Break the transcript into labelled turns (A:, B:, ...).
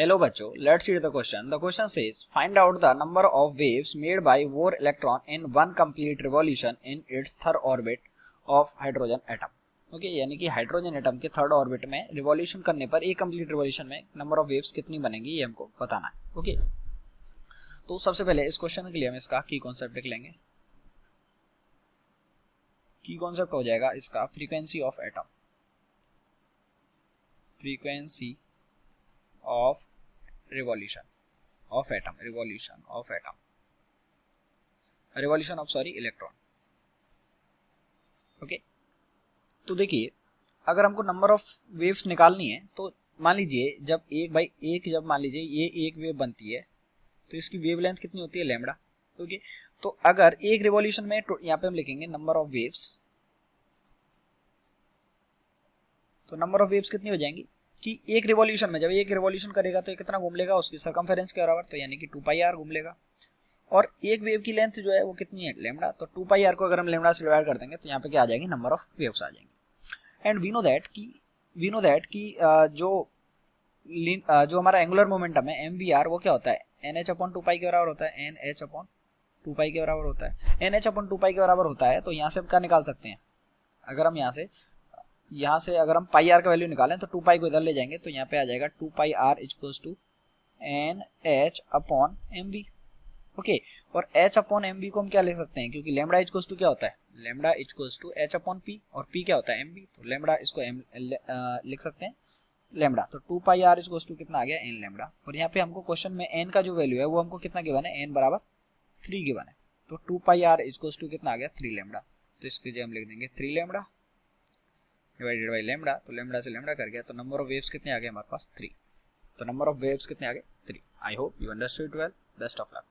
A: Hello बच्चों, let's read the question. The question says, find out the number of waves made by Bohr electron in one complete revolution in its third orbit of hydrogen atom. Okay यानी कि hydrogen atom के third orbit में revolution करने पर एक complete revolution में number of waves कितनी बनेगी ये हमको बताना है. ओके तो सबसे पहले इस क्वेश्चन के लिए हम इसका की कॉन्सेप्ट लिख लेंगे. की कॉन्सेप्ट हो जाएगा इसका frequency of atom. Frequency of revolution of atom, revolution of atom, revolution of electron. Okay तो देखिए अगर हमको नंबर ऑफ वेव्स निकालनी है तो मान लीजिए जब जब मान लीजिए ये एक वेव बनती है तो इसकी वेवलेंथ कितनी होती है लैम्डा. ओके तो अगर एक रिवॉल्यूशन में यहाँ पे हम लिखेंगे नंबर ऑफ वेव्स, तो नंबर ऑफ वेव्स कितनी हो जाएंगी कि एक रिवॉल्यूशन में जब एक रिवॉल्यूशन करेगा तो कितना घूम लेगा उसकी सर्कमफेरेंस के बराबर, तो यानी कि 2 पाई आर घूम लेगा. और एक वेव की लेंथ जो है वो कितनी है लैम्डा, तो 2 पाई आर को अगर हम लैम्डा से डिवाइड कर देंगे तो यहाँ पे क्या आ जाएगी नंबर ऑफ वेव्स आ जाएंगी. एंड वी नो दैट कि जो हमारा एंगुलर मोमेंटम है एम वी आर वो क्या होता है NH/2 पाई के बराबर होता है. NH/2 पाई के बराबर होता है. NH/2 पाई के बराबर होता है तो यहाँ से हम क्या निकाल सकते हैं, अगर हम यहाँ से अगर हम पाई आर का वैल्यू निकालें तो 2 पाई को इधर ले जाएंगे तो यहाँ पे आ जाएगा 2 pi r equals to NH/mv. Okay और H/mv को हम क्या लिख सकते हैं, क्योंकि लैम्डा इक्वल्स टू क्या होता है लैम्डा इक्वल्स टू H/p और p क्या होता है mv, तो लैम्डा इसको लिख सकते हैं लैम्डा. तो 2 पाई आर इक्वल्स टू कितना आ गया n लैम्डा. और यहाँ पे हमको क्वेश्चन में n का जो वैल्यू है वो हमको कितना गिवन है n बराबर 3 गिवन है. तो 2 पाई आर इक्वल्स टू कितना आ गया 3 लैम्डा. तो इसके लिए हम लिख देंगे 3 लैम्डा डिवाइडेड बाई लैम्डा. तो लैम्डा से लैम्डा कर गया तो नंबर ऑफ वेव्स कितने आ गए हमारे पास 3. तो नंबर ऑफ वेव्स कितने आ गए 3. I hope you understood well. Best of luck.